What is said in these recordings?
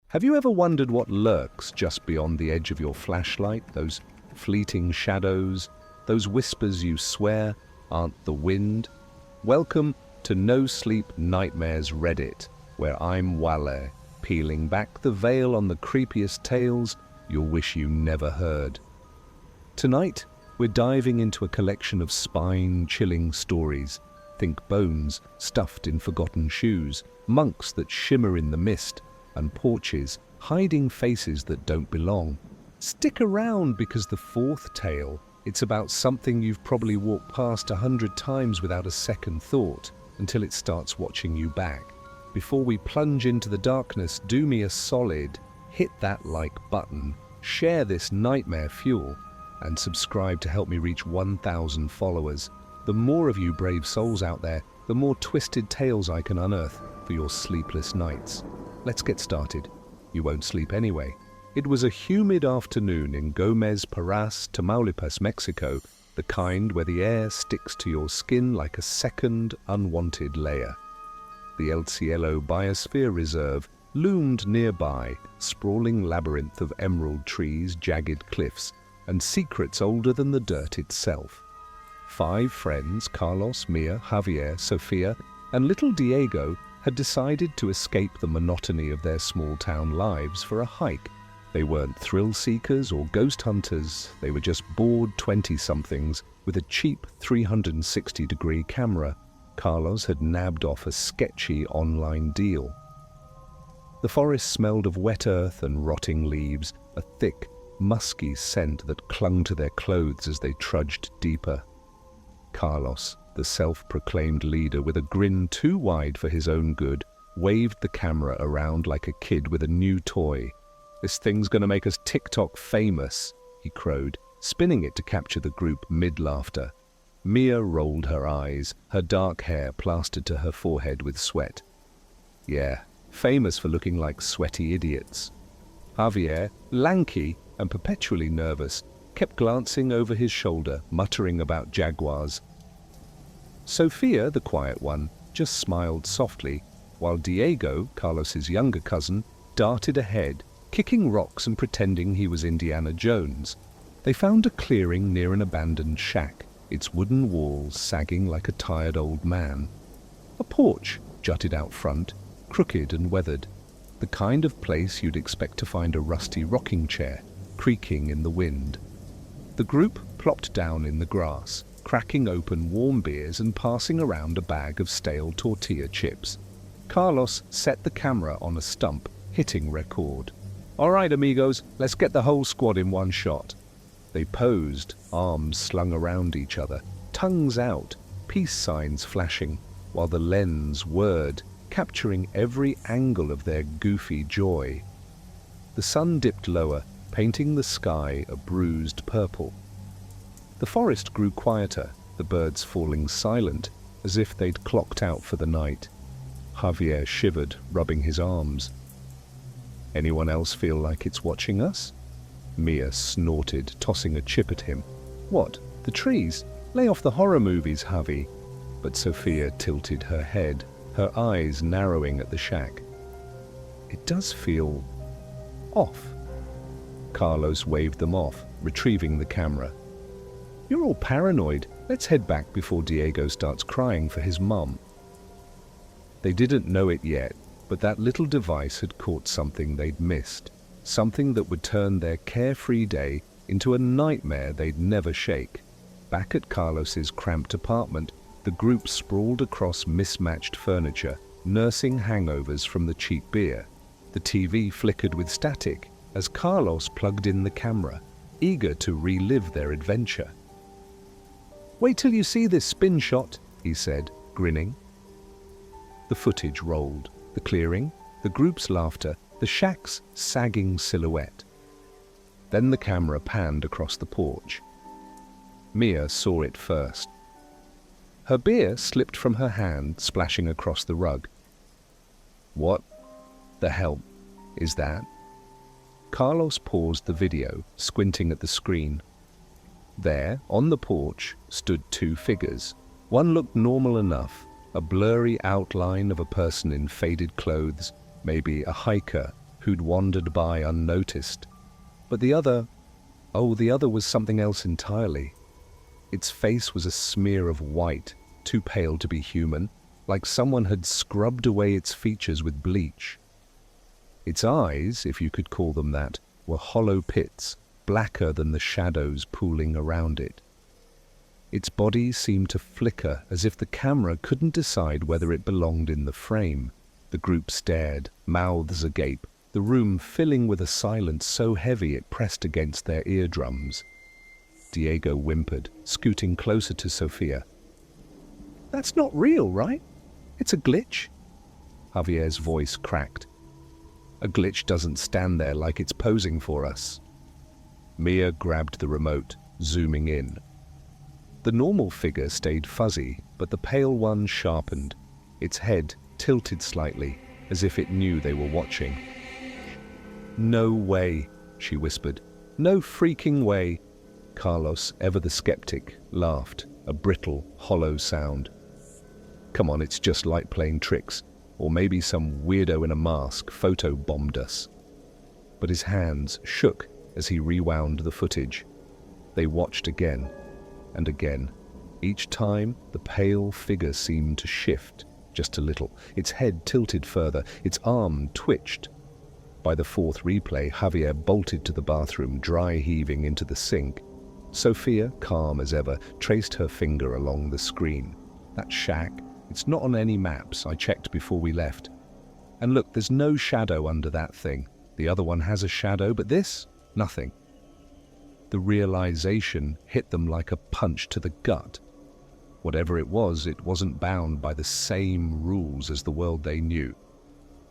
Have you ever wondered what lurks just beyond the edge of your flashlight? Those fleeting shadows, those whispers you swear aren't the wind? Welcome to No Sleep Nightmares Reddit, where I'm Wale, peeling back the veil on the creepiest tales you'll wish you never heard. Tonight, we're diving into a collection of spine-chilling stories. Think bones stuffed in forgotten shoes, monks that shimmer in the mist, and porches hiding faces that don't belong. Stick around, because the fourth tale, it's about something you've probably walked past 100 times without a second thought, until it starts watching you back. Before we plunge into the darkness, do me a solid, hit that like button, share this nightmare fuel, and subscribe to help me reach 1,000 followers. The more of you brave souls out there, the more twisted tales I can unearth for your sleepless nights. Let's get started. You won't sleep anyway. It was a humid afternoon in Gomez Paras, Tamaulipas, Mexico, the kind where the air sticks to your skin like a second, unwanted layer. The El Cielo Biosphere Reserve loomed nearby, sprawling labyrinth of emerald trees, jagged cliffs, and secrets older than the dirt itself. 5 friends, Carlos, Mia, Javier, Sofia, and little Diego, had decided to escape the monotony of their small-town lives for a hike. They weren't thrill-seekers or ghost hunters, they were just bored 20-somethings with a cheap 360-degree camera Carlos had nabbed off a sketchy online deal. The forest smelled of wet earth and rotting leaves, a thick, musky scent that clung to their clothes as they trudged deeper. Carlos, the self-proclaimed leader with a grin too wide for his own good, waved the camera around like a kid with a new toy. "This thing's gonna make us TikTok famous," he crowed, spinning it to capture the group mid-laughter. Mia rolled her eyes, her dark hair plastered to her forehead with sweat. "Yeah, famous for looking like sweaty idiots." Javier, lanky and perpetually nervous, kept glancing over his shoulder, muttering about jaguars. Sofia, the quiet one, just smiled softly, while Diego, Carlos's younger cousin, darted ahead, kicking rocks and pretending he was Indiana Jones. They found a clearing near an abandoned shack, its wooden walls sagging like a tired old man. A porch jutted out front, crooked and weathered, the kind of place you'd expect to find a rusty rocking chair, creaking in the wind. The group plopped down in the grass, cracking open warm beers and passing around a bag of stale tortilla chips. Carlos set the camera on a stump, hitting record. "All right, amigos, let's get the whole squad in one shot." They posed, arms slung around each other, tongues out, peace signs flashing, while the lens whirred, capturing every angle of their goofy joy. The sun dipped lower, painting the sky a bruised purple. The forest grew quieter, the birds falling silent, as if they'd clocked out for the night. Javier shivered, rubbing his arms. "Anyone else feel like it's watching us?" Mia snorted, tossing a chip at him. "What, the trees? Lay off the horror movies, Javi." But Sofia tilted her head, her eyes narrowing at the shack. "It does feel off." Carlos waved them off, retrieving the camera. "You're all paranoid. Let's head back before Diego starts crying for his mum." They didn't know it yet, but that little device had caught something they'd missed, something that would turn their carefree day into a nightmare they'd never shake. Back at Carlos's cramped apartment, the group sprawled across mismatched furniture, nursing hangovers from the cheap beer. The TV flickered with static as Carlos plugged in the camera, eager to relive their adventure. "Wait till you see this spin shot," he said, grinning. The footage rolled, the clearing, the group's laughter, the shack's sagging silhouette. Then the camera panned across the porch. Mia saw it first. Her beer slipped from her hand, splashing across the rug. "What the hell is that?" Carlos paused the video, squinting at the screen. There, on the porch, stood 2 figures. One looked normal enough, a blurry outline of a person in faded clothes, maybe a hiker, who'd wandered by unnoticed. But the other was something else entirely. Its face was a smear of white, too pale to be human, like someone had scrubbed away its features with bleach. Its eyes, if you could call them that, were hollow pits, blacker than the shadows pooling around it. Its body seemed to flicker as if the camera couldn't decide whether it belonged in the frame. The group stared, mouths agape, the room filling with a silence so heavy it pressed against their eardrums. Diego whimpered, scooting closer to Sophia. "That's not real, right? It's a glitch?" Javier's voice cracked. "A glitch doesn't stand there like it's posing for us." Mia grabbed the remote, zooming in. The normal figure stayed fuzzy, but the pale one sharpened, its head tilted slightly, as if it knew they were watching. "No way," she whispered. "No freaking way." Carlos, ever the skeptic, laughed, a brittle, hollow sound. "Come on, it's just light playing tricks, or maybe some weirdo in a mask photo-bombed us." But his hands shook as he rewound the footage. They watched again and again. Each time, the pale figure seemed to shift, just a little. Its head tilted further, its arm twitched. By the fourth replay, Javier bolted to the bathroom, dry heaving into the sink. Sophia, calm as ever, traced her finger along the screen. "That shack, it's not on any maps. I checked before we left. And look, there's no shadow under that thing. The other one has a shadow, but this? Nothing." The realization hit them like a punch to the gut. Whatever it wasn't bound by the same rules as the world they knew.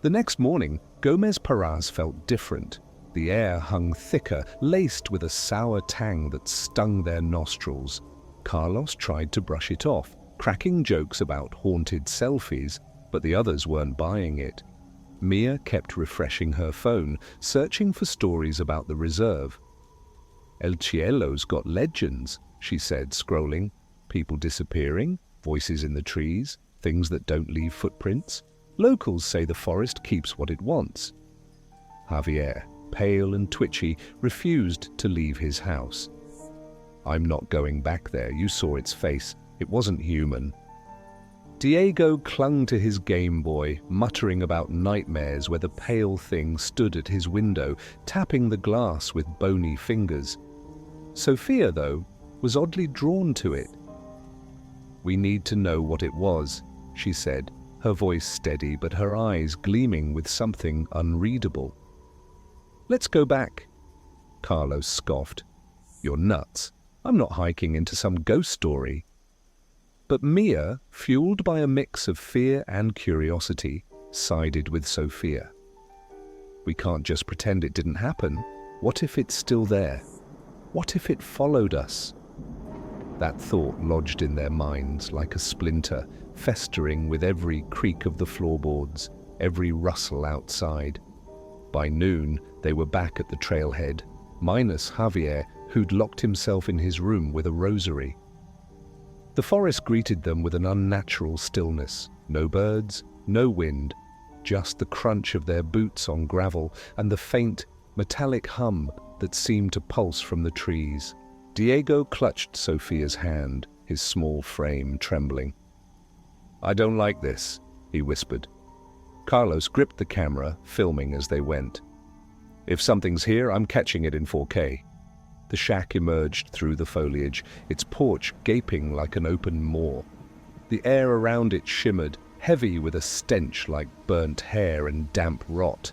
The next morning, Gomez Paraz felt different. The air hung thicker, laced with a sour tang that stung their nostrils. Carlos tried to brush it off, cracking jokes about haunted selfies, but the others weren't buying it. Mia kept refreshing her phone, searching for stories about the reserve. "El Cielo's got legends," she said, scrolling. "People disappearing, voices in the trees, things that don't leave footprints. Locals say the forest keeps what it wants." Javier, pale and twitchy, refused to leave his house. "I'm not going back there. You saw its face. It wasn't human." Diego clung to his Game Boy, muttering about nightmares where the pale thing stood at his window, tapping the glass with bony fingers. Sophia, though, was oddly drawn to it. "We need to know what it was," she said, her voice steady but her eyes gleaming with something unreadable. "Let's go back." Carlos scoffed. "You're nuts. I'm not hiking into some ghost story." But Mia, fueled by a mix of fear and curiosity, sided with Sophia. "We can't just pretend it didn't happen. What if it's still there? What if it followed us?" That thought lodged in their minds like a splinter, festering with every creak of the floorboards, every rustle outside. By noon, they were back at the trailhead, minus Javier, who'd locked himself in his room with a rosary. The forest greeted them with an unnatural stillness. No birds, no wind, just the crunch of their boots on gravel and the faint, metallic hum that seemed to pulse from the trees. Diego clutched Sophia's hand, his small frame trembling. "I don't like this," he whispered. Carlos gripped the camera, filming as they went. "If something's here, I'm catching it in 4K. The shack emerged through the foliage, its porch gaping like an open maw. The air around it shimmered, heavy with a stench like burnt hair and damp rot.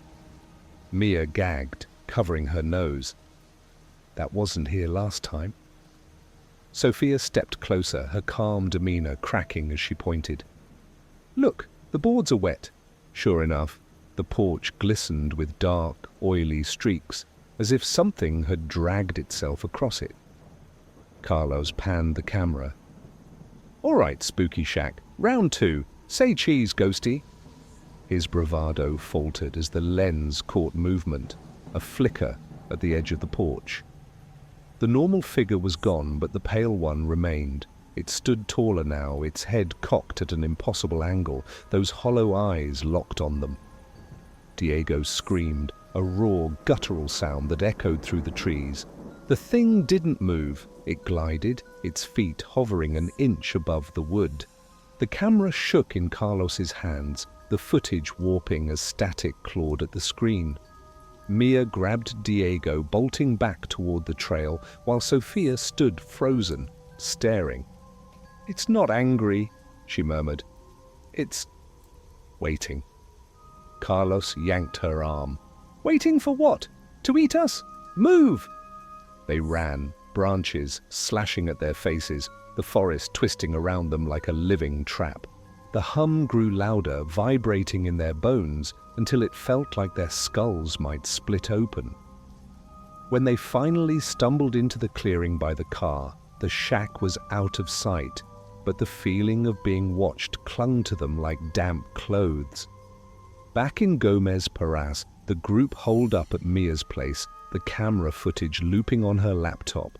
Mia gagged, covering her nose. That wasn't here last time. Sophia stepped closer, her calm demeanor cracking as she pointed. "Look, the boards are wet." Sure enough, the porch glistened with dark, oily streaks, as if something had dragged itself across it. Carlos panned the camera. "All right, Spooky Shack, round 2. Say cheese, ghosty." His bravado faltered as the lens caught movement, a flicker at the edge of the porch. The normal figure was gone, but the pale one remained. It stood taller now, its head cocked at an impossible angle, those hollow eyes locked on them. Diego screamed, a raw, guttural sound that echoed through the trees. The thing didn't move. It glided, its feet hovering an inch above the wood. The camera shook in Carlos's hands, the footage warping as static clawed at the screen. Mia grabbed Diego, bolting back toward the trail, while Sophia stood frozen, staring. "It's not angry," she murmured. "It's waiting." Carlos yanked her arm. "Waiting for what? To eat us? Move!" They ran, branches slashing at their faces, the forest twisting around them like a living trap. The hum grew louder, vibrating in their bones until it felt like their skulls might split open. When they finally stumbled into the clearing by the car, the shack was out of sight, but the feeling of being watched clung to them like damp clothes. Back in Gomez Paras, the group holed up at Mia's place, the camera footage looping on her laptop.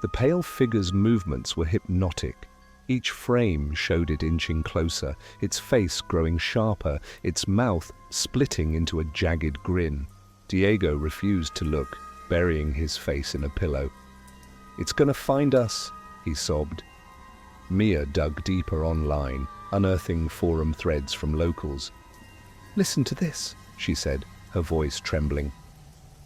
The pale figure's movements were hypnotic. Each frame showed it inching closer, its face growing sharper, its mouth splitting into a jagged grin. Diego refused to look, burying his face in a pillow. "It's gonna find us," he sobbed. Mia dug deeper online, unearthing forum threads from locals. "Listen to this," she said, her voice trembling.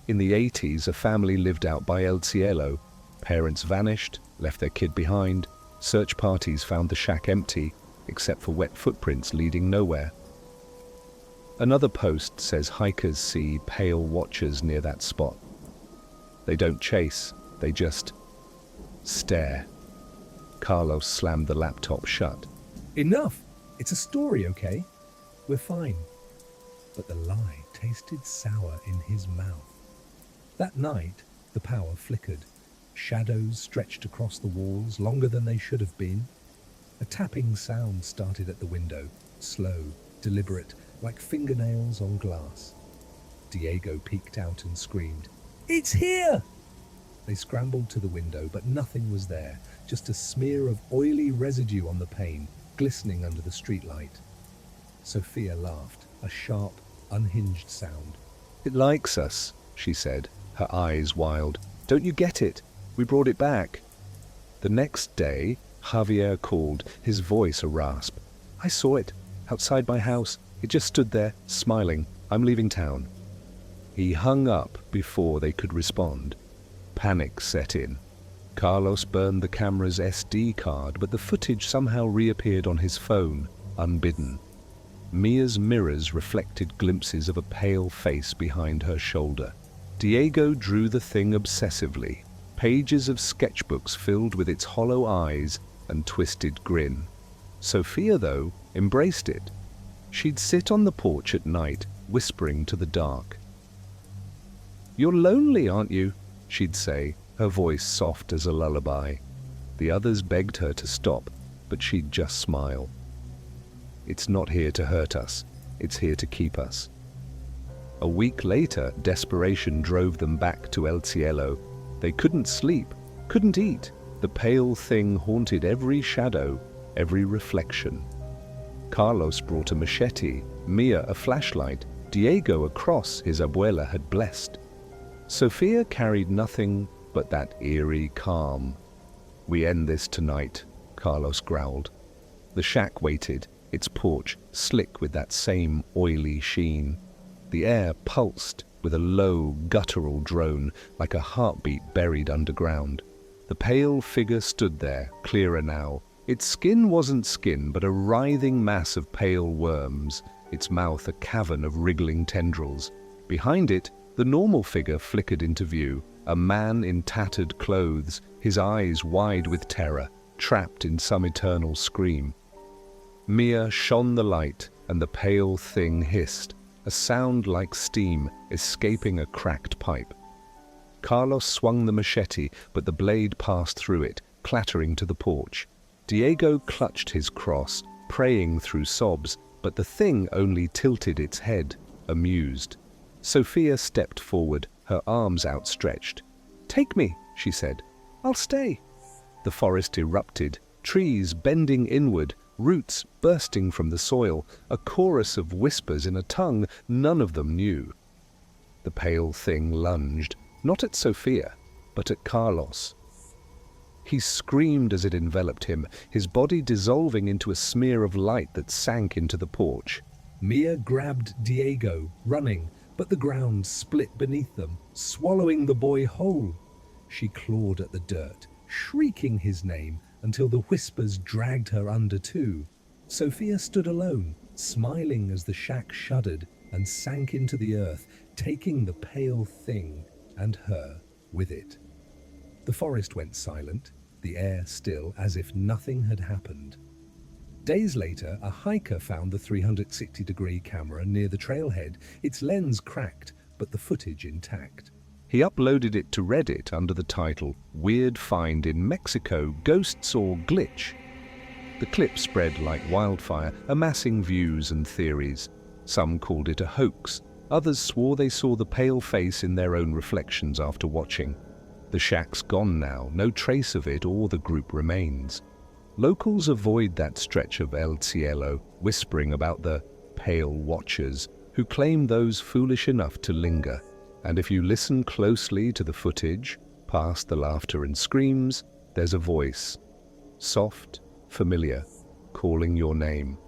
In the 80s, a family lived out by El Cielo. Parents vanished, left their kid behind. Search parties found the shack empty, except for wet footprints leading nowhere. Another post says hikers see pale watchers near that spot. They don't chase, they just stare. Carlos slammed the laptop shut. "Enough! It's a story, okay? We're fine." But the lie tasted sour in his mouth. That night, the power flickered. Shadows stretched across the walls longer than they should have been. A tapping sound started at the window, slow, deliberate, like fingernails on glass. Diego peeked out and screamed, "It's here!" They scrambled to the window, but nothing was there, just a smear of oily residue on the pane, glistening under the streetlight. Sophia laughed, a sharp, unhinged sound. "It likes us," she said, her eyes wild. "Don't you get it? We brought it back." The next day, Javier called, his voice a rasp. "I saw it, outside my house. It just stood there, smiling. I'm leaving town." He hung up before they could respond. Panic set in. Carlos burned the camera's SD card, but the footage somehow reappeared on his phone, unbidden. Mia's mirrors reflected glimpses of a pale face behind her shoulder. Diego drew the thing obsessively, pages of sketchbooks filled with its hollow eyes and twisted grin. Sophia, though, embraced it. She'd sit on the porch at night, whispering to the dark. "You're lonely, aren't you?" she'd say, her voice soft as a lullaby. The others begged her to stop, but she'd just smile. "It's not here to hurt us. It's here to keep us." A week later, desperation drove them back to El Cielo. They couldn't sleep, couldn't eat. The pale thing haunted every shadow, every reflection. Carlos brought a machete, Mia a flashlight, Diego a cross his abuela had blessed. Sophia carried nothing but that eerie calm. "We end this tonight," Carlos growled. The shack waited, its porch slick with that same oily sheen. The air pulsed with a low, guttural drone, like a heartbeat buried underground. The pale figure stood there, clearer now. Its skin wasn't skin, but a writhing mass of pale worms, its mouth a cavern of wriggling tendrils. Behind it, the normal figure flickered into view, a man in tattered clothes, his eyes wide with terror, trapped in some eternal scream. Mia shone the light, and the pale thing hissed, a sound like steam escaping a cracked pipe. Carlos swung the machete, but the blade passed through it, clattering to the porch. Diego clutched his cross, praying through sobs, but the thing only tilted its head, amused. Sophia stepped forward, her arms outstretched. "Take me," she said. "I'll stay." The forest erupted, trees bending inward, roots bursting from the soil, a chorus of whispers in a tongue none of them knew. The pale thing lunged, not at Sophia, but at Carlos. He screamed as it enveloped him, his body dissolving into a smear of light that sank into the porch. Mia grabbed Diego, running, but the ground split beneath them, swallowing the boy whole. She clawed at the dirt, shrieking his name until the whispers dragged her under too. Sophia stood alone, smiling as the shack shuddered and sank into the earth, taking the pale thing and her with it. The forest went silent, the air still, as if nothing had happened. Days later, a hiker found the 360-degree camera near the trailhead, its lens cracked, but the footage intact. He uploaded it to Reddit under the title, "Weird Find in Mexico, Ghosts or Glitch?" The clip spread like wildfire, amassing views and theories. Some called it a hoax. Others swore they saw the pale face in their own reflections after watching. The shack's gone now, no trace of it or the group remains. Locals avoid that stretch of El Cielo, whispering about the pale watchers who claim those foolish enough to linger. And if you listen closely to the footage, past the laughter and screams, there's a voice, soft, familiar, calling your name.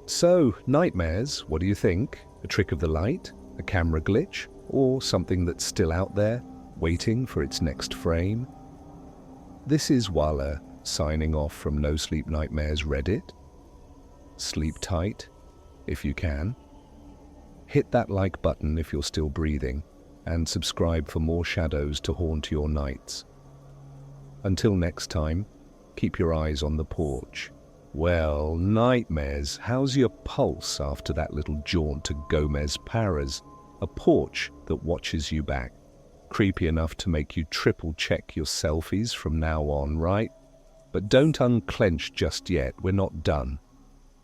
So, nightmares, what do you think? A trick of the light? A camera glitch? Or something that's still out there, waiting for its next frame? This is Wale, signing off from No Sleep Nightmares Reddit. Sleep tight, if you can. Hit that like button if you're still breathing, and subscribe for more shadows to haunt your nights. Until next time, keep your eyes on the porch. Well, nightmares, how's your pulse after that little jaunt to Gomez Parras? A porch that watches you back. Creepy enough to make you triple check your selfies from now on, right? But don't unclench just yet, we're not done.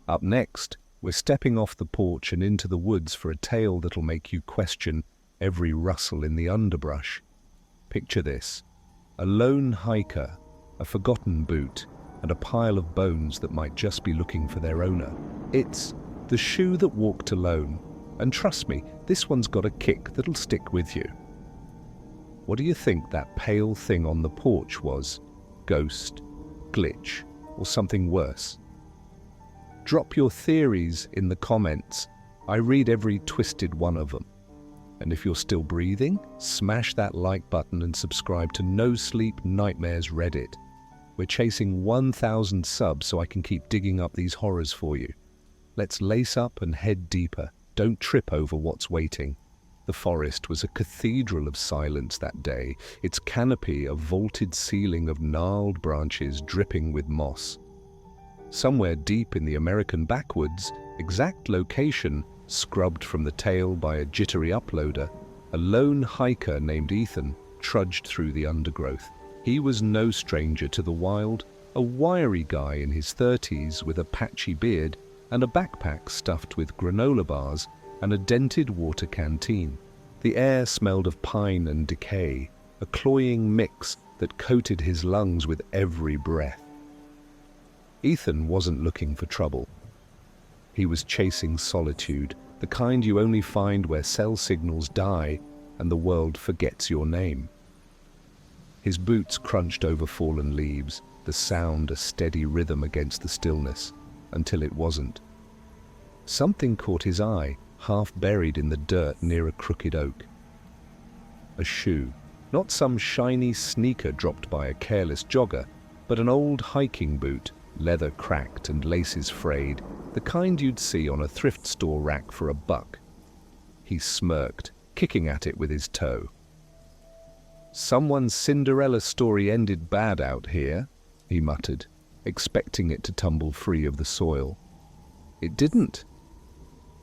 Up next, we're stepping off the porch and into the woods for a tale that'll make you question every rustle in the underbrush. Picture this: a lone hiker, a forgotten boot, and a pile of bones that might just be looking for their owner. It's the shoe that walked alone, and trust me, this one's got a kick that'll stick with you. What do you think that pale thing on the porch was? Ghost, glitch, or something worse? Drop your theories in the comments. I read every twisted one of them. And if you're still breathing, smash that like button and subscribe to No Sleep Nightmares Reddit. We're chasing 1,000 subs so I can keep digging up these horrors for you. Let's lace up and head deeper. Don't trip over what's waiting. The forest was a cathedral of silence that day, its canopy a vaulted ceiling of gnarled branches dripping with moss. Somewhere deep in the American backwoods, exact location scrubbed from the tail by a jittery uploader, a lone hiker named Ethan trudged through the undergrowth. He was no stranger to the wild, a wiry guy in his 30s with a patchy beard and a backpack stuffed with granola bars and a dented water canteen. The air smelled of pine and decay, a cloying mix that coated his lungs with every breath. Ethan wasn't looking for trouble. He was chasing solitude, the kind you only find where cell signals die and the world forgets your name. His boots crunched over fallen leaves, the sound a steady rhythm against the stillness, until it wasn't. Something caught his eye, half buried in the dirt near a crooked oak. A shoe, not some shiny sneaker dropped by a careless jogger, but an old hiking boot, leather cracked and laces frayed, the kind you'd see on a thrift store rack for $1. He smirked, kicking at it with his toe. "Someone's Cinderella story ended bad out here," he muttered, expecting it to tumble free of the soil. It didn't.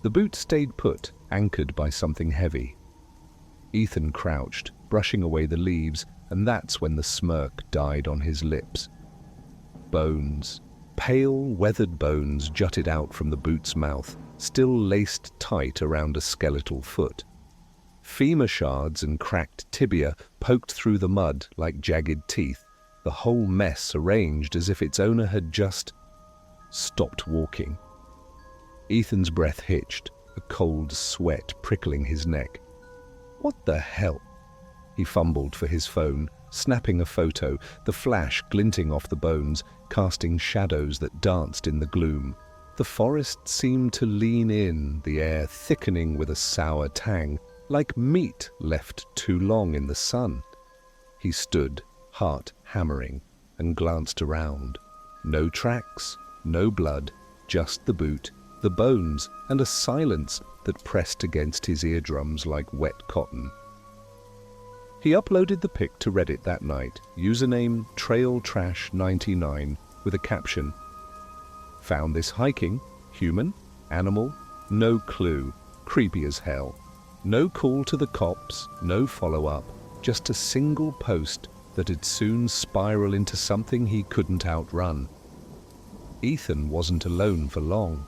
The boot stayed put, anchored by something heavy. Ethan crouched, brushing away the leaves, and that's when the smirk died on his lips. Bones, pale, weathered bones jutted out from the boot's mouth, still laced tight around a skeletal foot. Femur shards and cracked tibia poked through the mud like jagged teeth, the whole mess arranged as if its owner had just stopped walking. Ethan's breath hitched, a cold sweat prickling his neck. What the hell? He fumbled for his phone, snapping a photo, the flash glinting off the bones, casting shadows that danced in the gloom. The forest seemed to lean in, the air thickening with a sour tang, like meat left too long in the sun. He stood, heart hammering, and glanced around. No tracks, no blood, just the boot, the bones, and a silence that pressed against his eardrums like wet cotton. He uploaded the pic to Reddit that night, username TrailTrash99, with a caption, "Found this hiking, human, animal, no clue, creepy as hell. No call to the cops, no follow-up, just a single post that'd soon spiral into something he couldn't outrun." Ethan wasn't alone for long.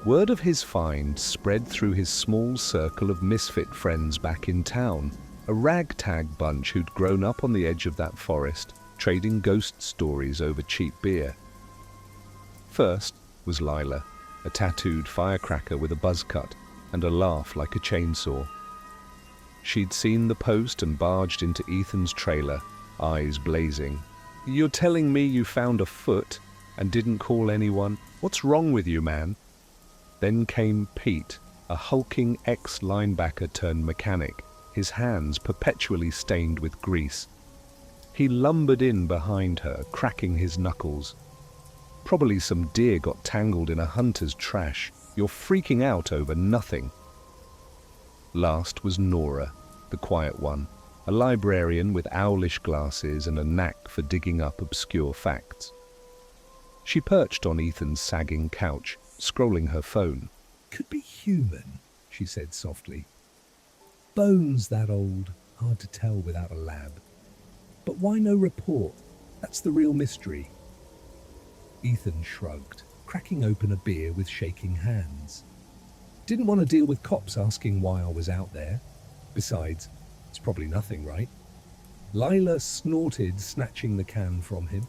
Word of his find spread through his small circle of misfit friends back in town, a ragtag bunch who'd grown up on the edge of that forest, trading ghost stories over cheap beer. First was Lila, a tattooed firecracker with a buzz cut and a laugh like a chainsaw. She'd seen the post and barged into Ethan's trailer, eyes blazing. "You're telling me you found a foot and didn't call anyone? What's wrong with you, man?" Then came Pete, a hulking ex-linebacker turned mechanic, his hands perpetually stained with grease. He lumbered in behind her, cracking his knuckles. "Probably some deer got tangled in a hunter's trash. You're freaking out over nothing." Last was Nora, the quiet one, a librarian with owlish glasses and a knack for digging up obscure facts. She perched on Ethan's sagging couch, scrolling her phone. "Could be human," she said softly. "Bones that old, hard to tell without a lab. But why no report? That's the real mystery." Ethan shrugged, cracking open a beer with shaking hands. "Didn't want to deal with cops asking why I was out there. Besides, it's probably nothing, right?" Lila snorted, snatching the can from him.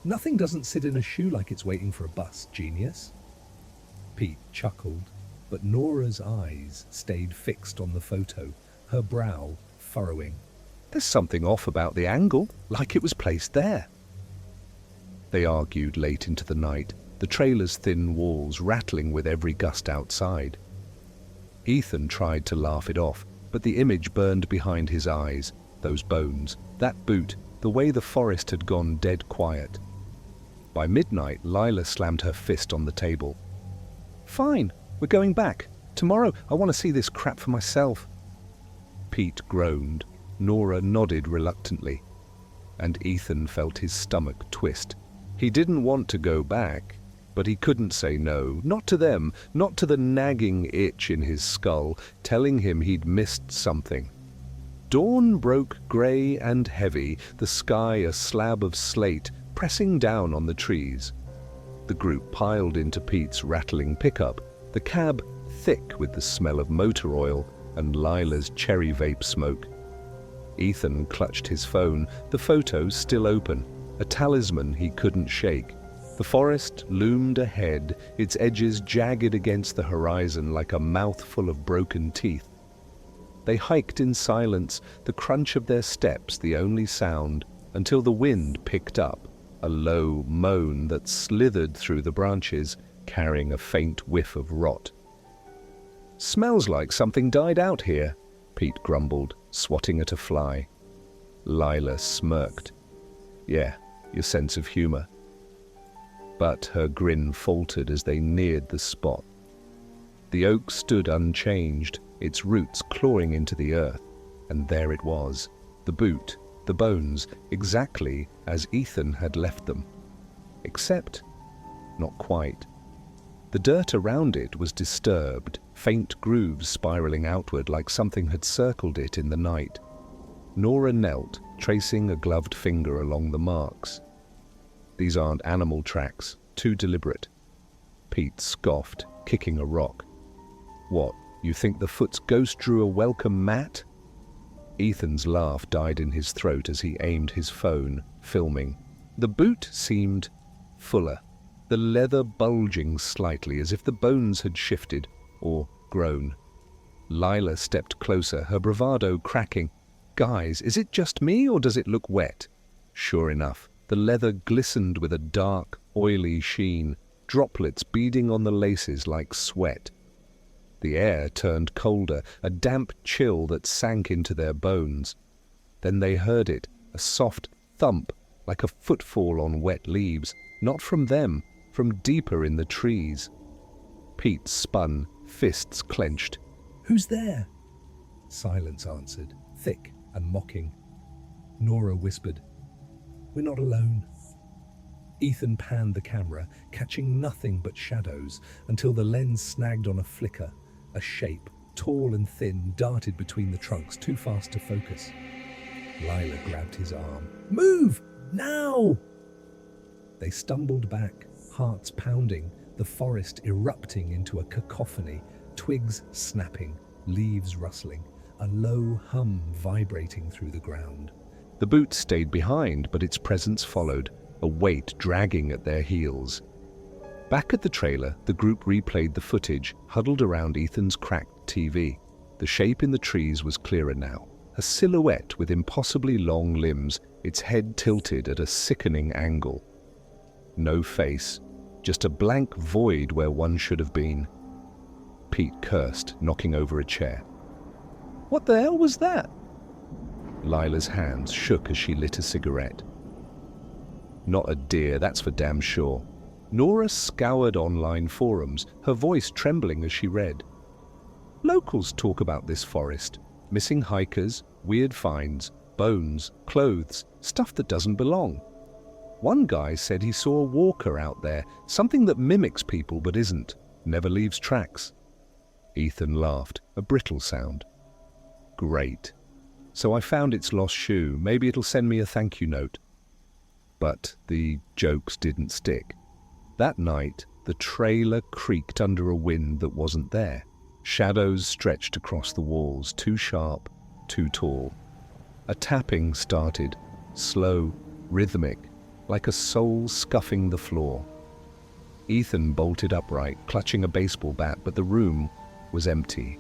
"Nothing doesn't sit in a shoe like it's waiting for a bus, genius." Pete chuckled, but Nora's eyes stayed fixed on the photo, her brow furrowing. "There's something off about the angle, like it was placed there." They argued late into the night, the trailer's thin walls rattling with every gust outside. Ethan tried to laugh it off, but the image burned behind his eyes, those bones, that boot, the way the forest had gone dead quiet. By midnight, Lila slammed her fist on the table. "Fine, we're going back. Tomorrow I want to see this crap for myself." Pete groaned. Nora nodded reluctantly, and Ethan felt his stomach twist. He didn't want to go back, but he couldn't say no, not to them, not to the nagging itch in his skull, telling him he'd missed something. Dawn broke grey and heavy, the sky a slab of slate, pressing down on the trees. The group piled into Pete's rattling pickup, the cab thick with the smell of motor oil and Lila's cherry vape smoke. Ethan clutched his phone, the photo still open, a talisman he couldn't shake. The forest loomed ahead, its edges jagged against the horizon like a mouthful of broken teeth. They hiked in silence, the crunch of their steps the only sound, until the wind picked up, a low moan that slithered through the branches, carrying a faint whiff of rot. "Smells like something died out here," Pete grumbled, swatting at a fly. Lila smirked. "Yeah, your sense of humor." But her grin faltered as they neared the spot. The oak stood unchanged, its roots clawing into the earth, and there it was, the boot, the bones, exactly as Ethan had left them. Except, not quite. The dirt around it was disturbed, faint grooves spiraling outward like something had circled it in the night. Nora knelt, tracing a gloved finger along the marks. "These aren't animal tracks, too deliberate." Pete scoffed, kicking a rock. "What, you think the foot's ghost drew a welcome mat?" Ethan's laugh died in his throat as he aimed his phone, filming. The boot seemed fuller, the leather bulging slightly as if the bones had shifted or grown. Lila stepped closer, her bravado cracking. "Guys, is it just me or does it look wet?" Sure enough, the leather glistened with a dark, oily sheen, droplets beading on the laces like sweat. The air turned colder, a damp chill that sank into their bones. Then they heard it, a soft thump, like a footfall on wet leaves, not from them, from deeper in the trees. Pete spun, fists clenched. "Who's there?" Silence answered, thick and mocking. Nora whispered, "We're not alone." Ethan panned the camera, catching nothing but shadows, until the lens snagged on a flicker. A shape, tall and thin, darted between the trunks, too fast to focus. Lila grabbed his arm. "Move! Now!" They stumbled back, hearts pounding, the forest erupting into a cacophony, twigs snapping, leaves rustling, a low hum vibrating through the ground. The boot stayed behind, but its presence followed, a weight dragging at their heels. Back at the trailer, the group replayed the footage, huddled around Ethan's cracked TV. The shape in the trees was clearer now, a silhouette with impossibly long limbs, its head tilted at a sickening angle. No face, just a blank void where one should have been. Pete cursed, knocking over a chair. "What the hell was that?" Lila's hands shook as she lit a cigarette. "Not a deer, that's for damn sure." Nora scoured online forums, her voice trembling as she read. "Locals talk about this forest. Missing hikers, weird finds, bones, clothes, stuff that doesn't belong. One guy said he saw a walker out there, something that mimics people but isn't, never leaves tracks." Ethan laughed, a brittle sound. "Great. So I found its lost shoe. Maybe it'll send me a thank you note." But the jokes didn't stick. That night, the trailer creaked under a wind that wasn't there. Shadows stretched across the walls, too sharp, too tall. A tapping started, slow, rhythmic, like a soul scuffing the floor. Ethan bolted upright, clutching a baseball bat, but the room was empty.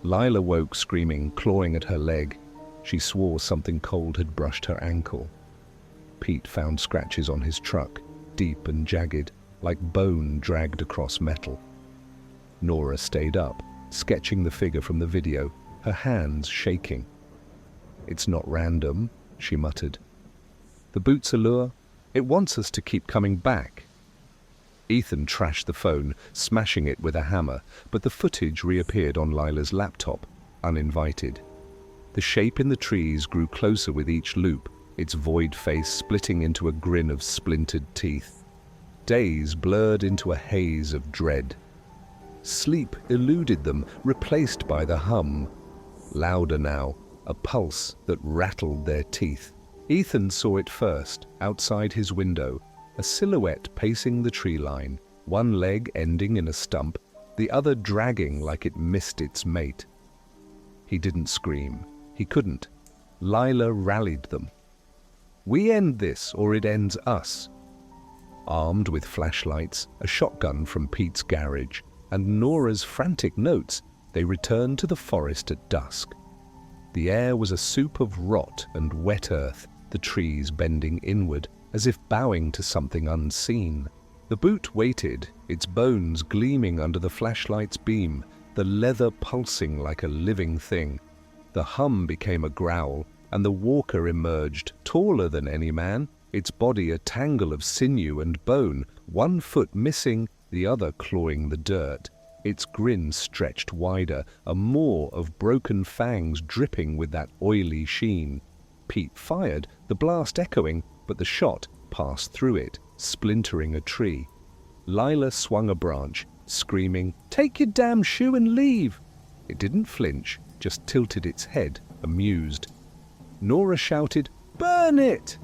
Lila woke screaming, clawing at her leg. She swore something cold had brushed her ankle. Pete found scratches on his truck, deep and jagged, like bone dragged across metal. Nora stayed up, sketching the figure from the video, her hands shaking. "It's not random," she muttered. "The boot's a lure. It wants us to keep coming back." Ethan trashed the phone, smashing it with a hammer, but the footage reappeared on Lila's laptop, uninvited. The shape in the trees grew closer with each loop, its void face splitting into a grin of splintered teeth. Days blurred into a haze of dread. Sleep eluded them, replaced by the hum. Louder now, a pulse that rattled their teeth. Ethan saw it first, outside his window, a silhouette pacing the tree line, one leg ending in a stump, the other dragging like it missed its mate. He didn't scream. He couldn't. Lila rallied them. "We end this, or it ends us." Armed with flashlights, a shotgun from Pete's garage, and Nora's frantic notes, they returned to the forest at dusk. The air was a soup of rot and wet earth, the trees bending inward, as if bowing to something unseen. The boot waited, its bones gleaming under the flashlight's beam, the leather pulsing like a living thing. The hum became a growl, and the walker emerged, taller than any man, its body a tangle of sinew and bone, one foot missing, the other clawing the dirt. Its grin stretched wider, a maw of broken fangs dripping with that oily sheen. Pete fired, the blast echoing, but the shot passed through it, splintering a tree. Lila swung a branch, screaming, "Take your damn shoe and leave!" It didn't flinch, just tilted its head, amused. Nora shouted, "Burn it!"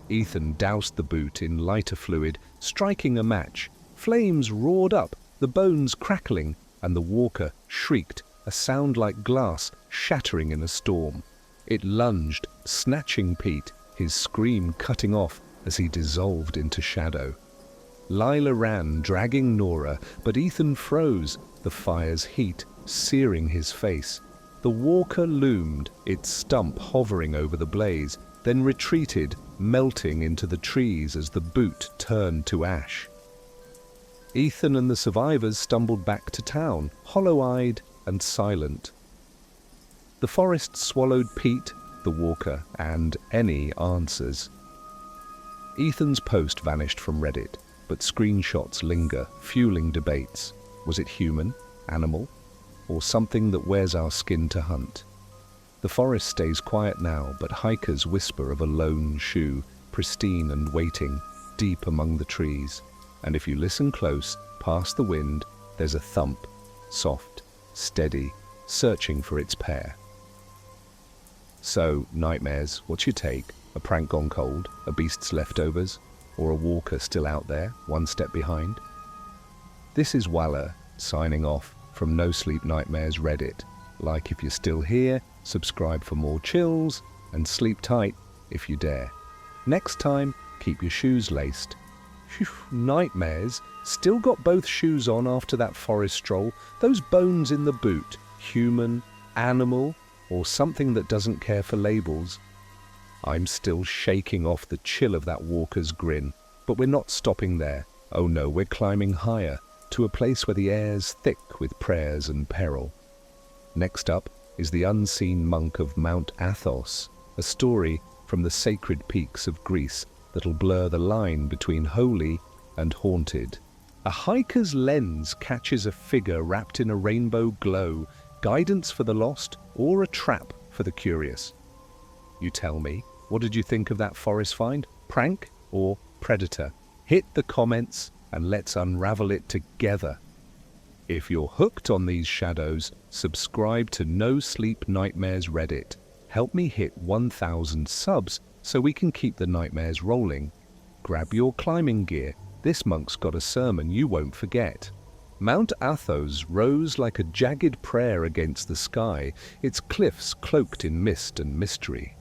Ethan doused the boot in lighter fluid, striking a match. Flames roared up, the bones crackling, and the walker shrieked, a sound like glass shattering in a storm. It lunged, snatching Pete, his scream cutting off as he dissolved into shadow. Lila ran, dragging Nora, but Ethan froze, the fire's heat searing his face. The walker loomed, its stump hovering over the blaze, then retreated, melting into the trees as the boot turned to ash. Ethan and the survivors stumbled back to town, hollow-eyed and silent. The forest swallowed Pete, the walker, and any answers. Ethan's post vanished from Reddit, but screenshots linger, fueling debates. Was it human, animal, or something that wears our skin to hunt? The forest stays quiet now, but hikers whisper of a lone shoe, pristine and waiting, deep among the trees. And if you listen close, past the wind, there's a thump, soft, steady, searching for its pair. So, nightmares, what's your take? A prank gone cold, a beast's leftovers, or a walker still out there, one step behind? This is Waller, signing off from No Sleep Nightmares Reddit. Like if you're still here, subscribe for more chills, and sleep tight if you dare. Next time, keep your shoes laced. Phew, nightmares. Still got both shoes on after that forest stroll. Those bones in the boot. Human, animal, or something that doesn't care for labels. I'm still shaking off the chill of that walker's grin. But we're not stopping there. Oh no, we're climbing higher, to a place where the air's thick with prayers and peril. Next up is the unseen monk of Mount Athos, a story from the sacred peaks of Greece that'll blur the line between holy and haunted. A hiker's lens catches a figure wrapped in a rainbow glow, guidance for the lost or a trap for the curious. You tell me, what did you think of that forest find? Prank or predator? Hit the comments and let's unravel it together. If you're hooked on these shadows, subscribe to No Sleep Nightmares Reddit. Help me hit 1,000 subs so we can keep the nightmares rolling. Grab your climbing gear. This monk's got a sermon you won't forget. Mount Athos rose like a jagged prayer against the sky, its cliffs cloaked in mist and mystery.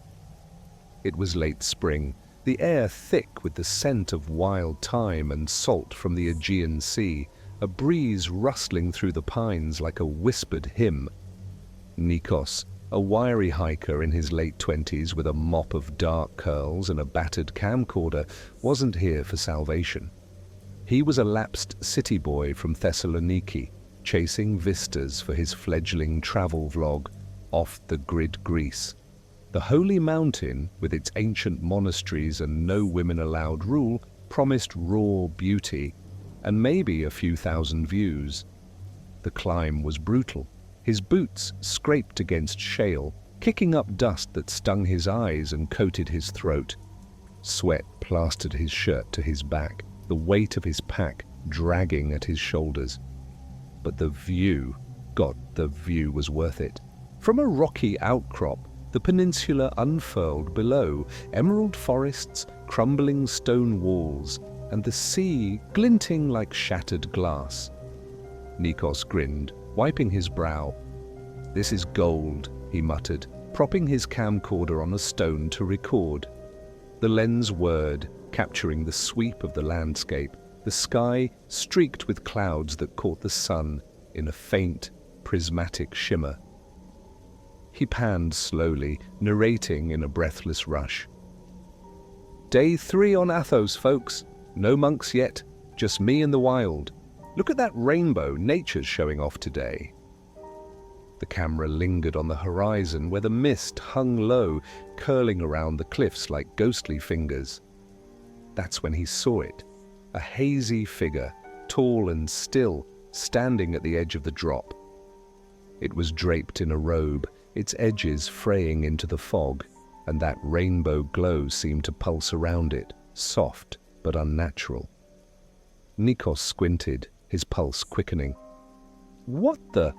It was late spring, the air thick with the scent of wild thyme and salt from the Aegean Sea, a breeze rustling through the pines like a whispered hymn. Nikos, a wiry hiker in his late 20s with a mop of dark curls and a battered camcorder, wasn't here for salvation. He was a lapsed city boy from Thessaloniki, chasing vistas for his fledgling travel vlog, Off the Grid Greece. The holy mountain, with its ancient monasteries and no women allowed rule, promised raw beauty and maybe a few thousand views. The climb was brutal. His boots scraped against shale, kicking up dust that stung his eyes and coated his throat. Sweat plastered his shirt to his back, the weight of his pack dragging at his shoulders. But the view was worth it. From a rocky outcrop, the peninsula unfurled below, emerald forests, crumbling stone walls, and the sea glinting like shattered glass. Nikos grinned, wiping his brow. "This is gold," he muttered, propping his camcorder on a stone to record. The lens whirred, capturing the sweep of the landscape, the sky streaked with clouds that caught the sun in a faint, prismatic shimmer. He panned slowly, narrating in a breathless rush. "Day 3 on Athos, folks. No monks yet, just me and the wild. Look at that rainbow nature's showing off today." The camera lingered on the horizon where the mist hung low, curling around the cliffs like ghostly fingers. That's when he saw it, a hazy figure, tall and still, standing at the edge of the drop. It was draped in a robe, its edges fraying into the fog, and that rainbow glow seemed to pulse around it, soft but unnatural. Nikos squinted, his pulse quickening. "What the?"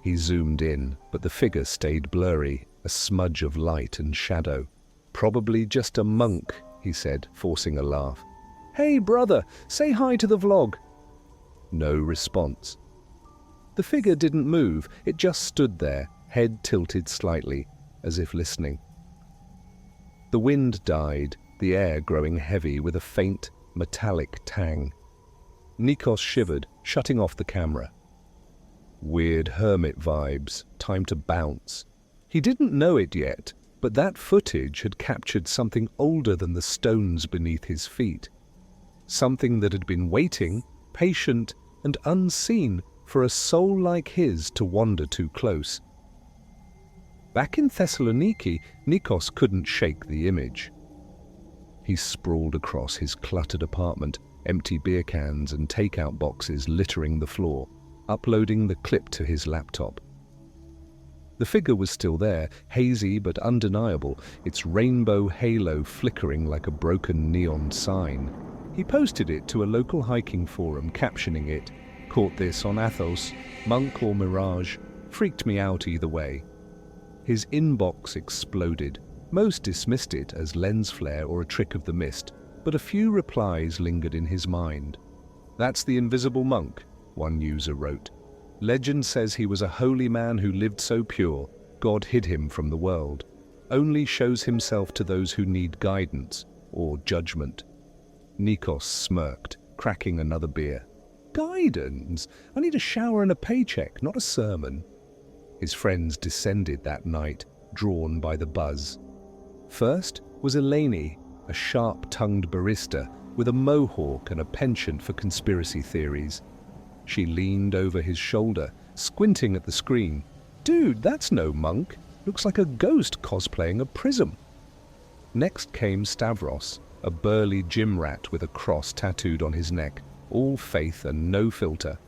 He zoomed in, but the figure stayed blurry, a smudge of light and shadow. "Probably just a monk," he said, forcing a laugh. "Hey, brother, say hi to the vlog." No response. The figure didn't move, it just stood there, head tilted slightly, as if listening. The wind died, the air growing heavy with a faint, metallic tang. Nikos shivered, shutting off the camera. Weird hermit vibes, time to bounce. He didn't know it yet, but that footage had captured something older than the stones beneath his feet. Something that had been waiting, patient and unseen for a soul like his to wander too close. Back in Thessaloniki, Nikos couldn't shake the image. He sprawled across his cluttered apartment, empty beer cans and takeout boxes littering the floor, uploading the clip to his laptop. The figure was still there, hazy but undeniable, its rainbow halo flickering like a broken neon sign. He posted it to a local hiking forum, captioning it, "Caught this on Athos, monk or mirage, freaked me out either way." His inbox exploded. Most dismissed it as lens flare or a trick of the mist, but a few replies lingered in his mind. "That's the invisible monk," one user wrote. "Legend says he was a holy man who lived so pure, God hid him from the world. Only shows himself to those who need guidance or judgment." Nikos smirked, cracking another beer. "Guidance? I need a shower and a paycheck, not a sermon." His friends descended that night, drawn by the buzz. First was Eleni, a sharp-tongued barista with a mohawk and a penchant for conspiracy theories. She leaned over his shoulder, squinting at the screen. "Dude, that's no monk. Looks like a ghost cosplaying a prism." Next came Stavros, a burly gym rat with a cross tattooed on his neck, all faith and no filter.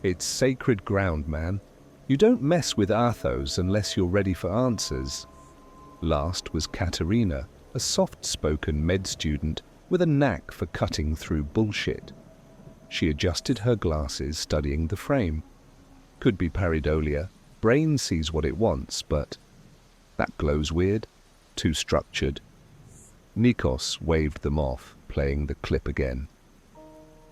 "It's sacred ground, man. You don't mess with Athos unless you're ready for answers." Last was Katerina, a soft-spoken med student with a knack for cutting through bullshit. She adjusted her glasses, studying the frame. Could be pareidolia. Brain sees what it wants, but that glow's weird, too structured. Nikos waved them off, playing the clip again.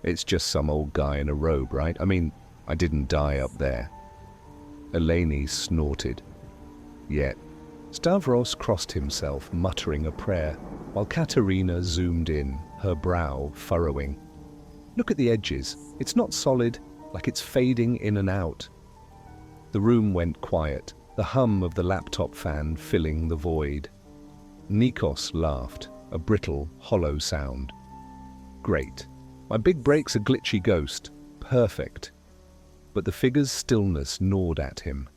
"It's just some old guy in a robe, right? I mean, I didn't die up there." Eleni snorted. Yet, Stavros crossed himself, muttering a prayer, while Katerina zoomed in, her brow furrowing. "Look at the edges. It's not solid, like it's fading in and out." The room went quiet, the hum of the laptop fan filling the void. Nikos laughed, a brittle, hollow sound. "Great. My big break's a glitchy ghost. Perfect." But the figure's stillness gnawed at him.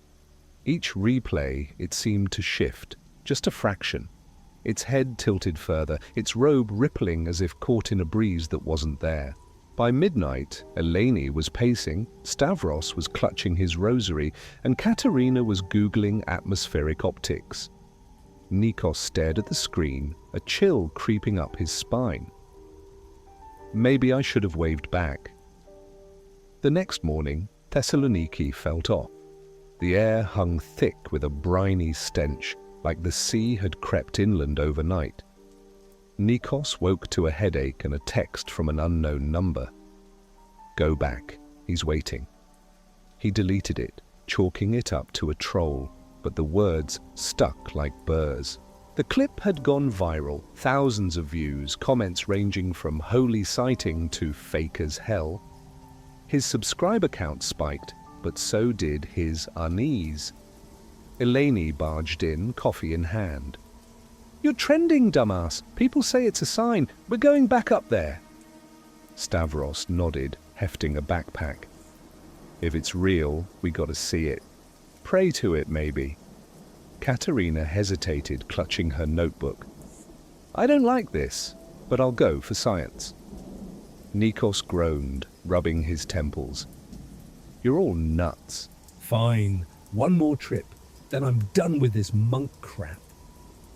Each replay, it seemed to shift, just a fraction. Its head tilted further, its robe rippling as if caught in a breeze that wasn't there. By midnight, Eleni was pacing, Stavros was clutching his rosary, and Katerina was Googling atmospheric optics. Nikos stared at the screen, a chill creeping up his spine. Maybe I should have waved back. The next morning, Thessaloniki felt off. The air hung thick with a briny stench, like the sea had crept inland overnight. Nikos woke to a headache and a text from an unknown number. "Go back, he's waiting." He deleted it, chalking it up to a troll, but the words stuck like burrs. The clip had gone viral, thousands of views, comments ranging from holy sighting to fake as hell. His subscriber count spiked, but so did his unease. Eleni barged in, coffee in hand. "You're trending, dumbass. People say it's a sign. We're going back up there." Stavros nodded, hefting a backpack. "If it's real, we gotta see it. Pray to it, maybe." Katerina hesitated, clutching her notebook. "I don't like this, but I'll go for science." Nikos groaned, rubbing his temples. "You're all nuts." "Fine. One more trip. Then I'm done with this monk crap."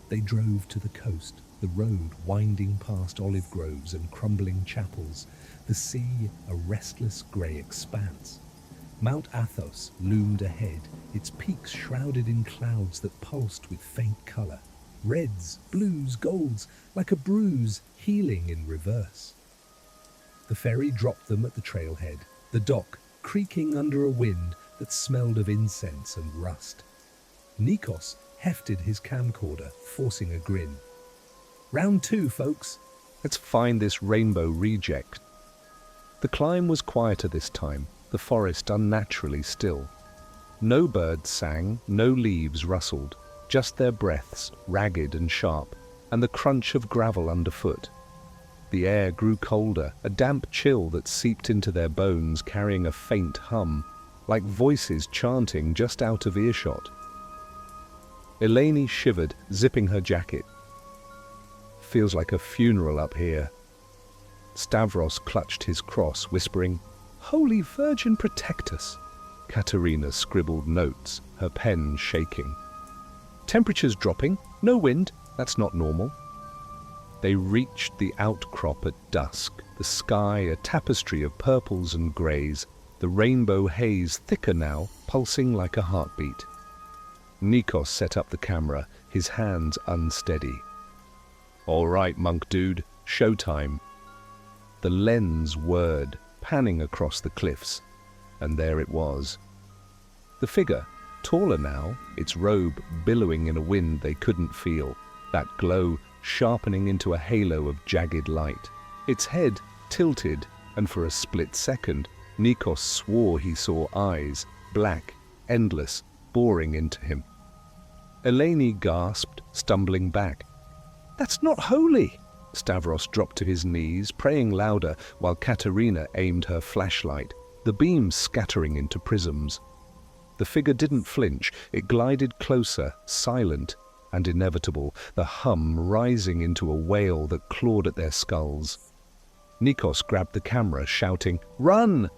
They drove to the coast, the road winding past olive groves and crumbling chapels, the sea a restless grey expanse. Mount Athos loomed ahead, its peaks shrouded in clouds that pulsed with faint colour. Reds, blues, golds, like a bruise healing in reverse. The ferry dropped them at the trailhead, the dock creaking under a wind that smelled of incense and rust. Nikos hefted his camcorder, forcing a grin. "Round 2, folks." Let's find this rainbow reject. The climb was quieter this time, the forest unnaturally still. No birds sang, no leaves rustled, just their breaths, ragged and sharp, and the crunch of gravel underfoot. The air grew colder, a damp chill that seeped into their bones, carrying a faint hum, like voices chanting just out of earshot. Eleni shivered, zipping her jacket. "Feels like a funeral up here." Stavros clutched his cross, whispering, "Holy Virgin, protect us." Katerina scribbled notes, her pen shaking. "Temperatures dropping, no wind, that's not normal." They reached the outcrop at dusk, the sky a tapestry of purples and greys, the rainbow haze thicker now, pulsing like a heartbeat. Nikos set up the camera, his hands unsteady. "All right, monk dude, showtime." The lens whirred, panning across the cliffs, and there it was. The figure, taller now, its robe billowing in a wind they couldn't feel, that glow sharpening into a halo of jagged light. Its head tilted, and for a split second, Nikos swore he saw eyes, black, endless, boring into him. Eleni gasped, stumbling back. "That's not holy!" Stavros dropped to his knees, praying louder, while Katerina aimed her flashlight, the beam scattering into prisms. The figure didn't flinch, it glided closer, silent and inevitable, the hum rising into a wail that clawed at their skulls. Nikos grabbed the camera, shouting, "Run!"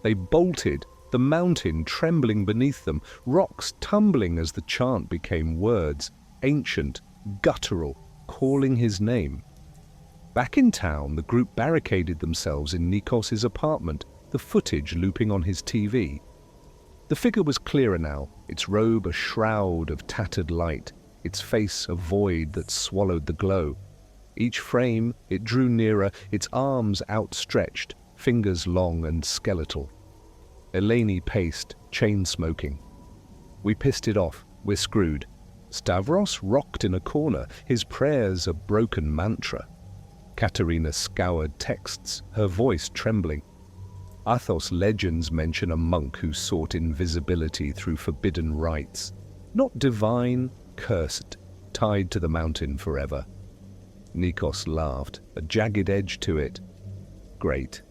They bolted, the mountain trembling beneath them, rocks tumbling as the chant became words, ancient, guttural, calling his name. Back in town, the group barricaded themselves in Nikos's apartment, the footage looping on his TV. The figure was clearer now, its robe a shroud of tattered light, its face a void that swallowed the glow. Each frame, it drew nearer, its arms outstretched, fingers long and skeletal. Eleni paced, chain-smoking. "We pissed it off. We're screwed." Stavros rocked in a corner, his prayers a broken mantra. Katerina scoured texts, her voice trembling. Athos legends mention a monk who sought invisibility through forbidden rites. Not divine, cursed, tied to the mountain forever. Nikos laughed, a jagged edge to it. "Great.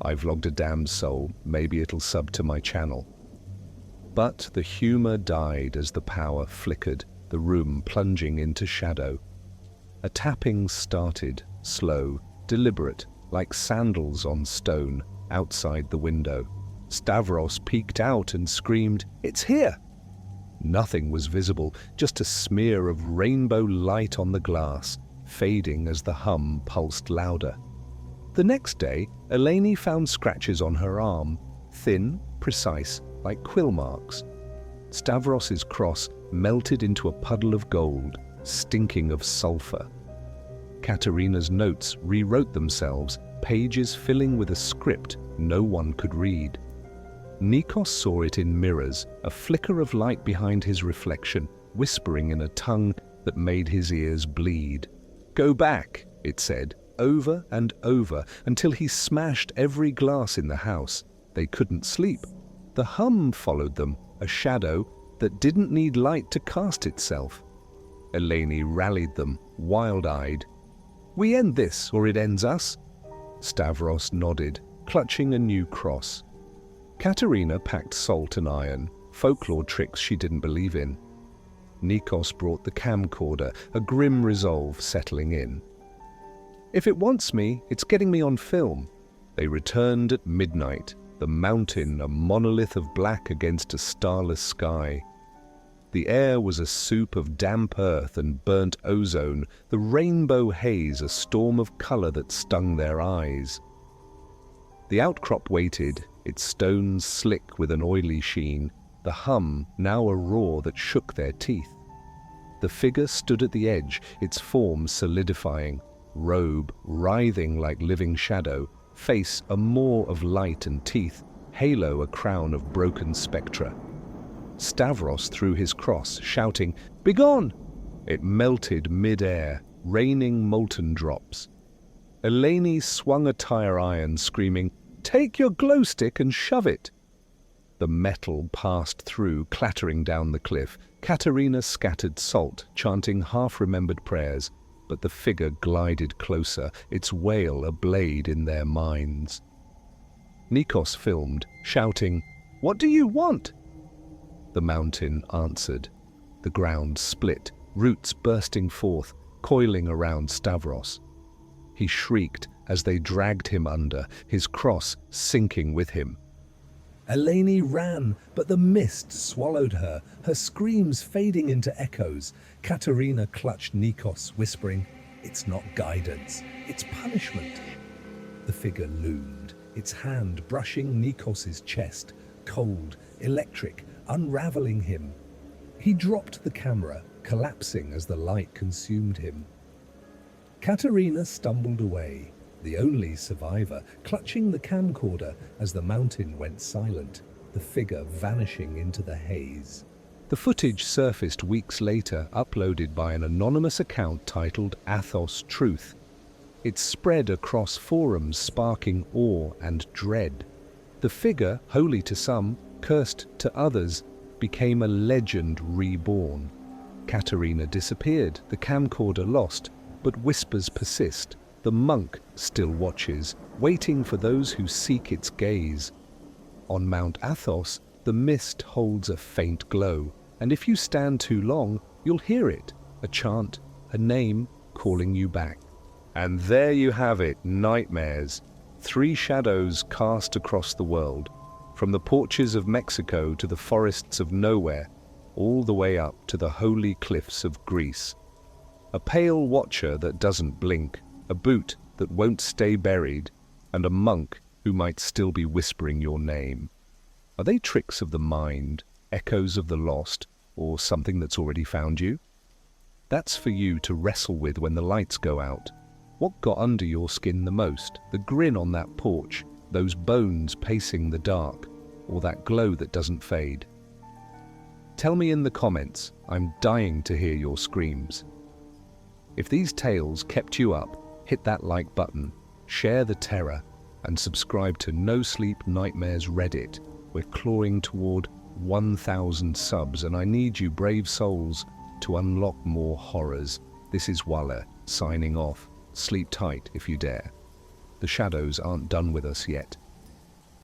I've logged a damned soul, maybe it'll sub to my channel." But the humor died as the power flickered, the room plunging into shadow. A tapping started, slow, deliberate, like sandals on stone, outside the window. Stavros peeked out and screamed, "It's here!" Nothing was visible, just a smear of rainbow light on the glass, fading as the hum pulsed louder. The next day, Eleni found scratches on her arm, thin, precise, like quill marks. Stavros's cross melted into a puddle of gold, stinking of sulfur. Katerina's notes rewrote themselves, pages filling with a script no one could read. Nikos saw it in mirrors, a flicker of light behind his reflection, whispering in a tongue that made his ears bleed. "Go back," it said, over and over, until he smashed every glass in the house. They couldn't sleep. The hum followed them, a shadow that didn't need light to cast itself. Eleni rallied them, wild-eyed. "We end this, or it ends us." Stavros nodded, clutching a new cross. Katerina packed salt and iron, folklore tricks she didn't believe in. Nikos brought the camcorder, a grim resolve settling in. "If it wants me, it's getting me on film." They returned at midnight, the mountain a monolith of black against a starless sky. The air was a soup of damp earth and burnt ozone, the rainbow haze a storm of color that stung their eyes. The outcrop waited, its stones slick with an oily sheen, the hum now a roar that shook their teeth. The figure stood at the edge, its form solidifying, robe writhing like living shadow, face a maw of light and teeth, halo a crown of broken spectra. Stavros threw his cross, shouting, "Begone!" It melted mid-air, raining molten drops. Eleni swung a tire iron, screaming, "Take your glow stick and shove it!" The metal passed through, clattering down the cliff. Katerina scattered salt, chanting half-remembered prayers, but the figure glided closer, its wail a blade in their minds. Nikos filmed, shouting, "What do you want?" The mountain answered. The ground split, roots bursting forth, coiling around Stavros. He shrieked as they dragged him under, his cross sinking with him. Eleni ran, but the mist swallowed her, her screams fading into echoes. Katerina clutched Nikos, whispering, "It's not guidance, it's punishment." The figure loomed, its hand brushing Nikos's chest, cold, electric, unraveling him. He dropped the camera, collapsing as the light consumed him. Katerina stumbled away, the only survivor, clutching the camcorder as the mountain went silent, the figure vanishing into the haze. The footage surfaced weeks later, uploaded by an anonymous account titled Athos Truth. It spread across forums, sparking awe and dread. The figure, holy to some, cursed to others, became a legend reborn. Katerina disappeared, the camcorder lost, but whispers persist. The monk still watches, waiting for those who seek its gaze. On Mount Athos, the mist holds a faint glow, and if you stand too long, you'll hear it, a chant, a name calling you back. And there you have it, nightmares. 3 shadows cast across the world, from the porches of Mexico to the forests of nowhere, all the way up to the holy cliffs of Greece. A pale watcher that doesn't blink, a boot that won't stay buried, and a monk who might still be whispering your name. Are they tricks of the mind, echoes of the lost, or something that's already found you? That's for you to wrestle with when the lights go out. What got under your skin the most? The grin on that porch, those bones pacing the dark, or that glow that doesn't fade? Tell me in the comments. I'm dying to hear your screams. If these tales kept you up, hit that like button, share the terror, and subscribe to No Sleep Nightmares Reddit. We're clawing toward 1,000 subs, and I need you brave souls to unlock more horrors. This is Wale, signing off. Sleep tight if you dare. The shadows aren't done with us yet.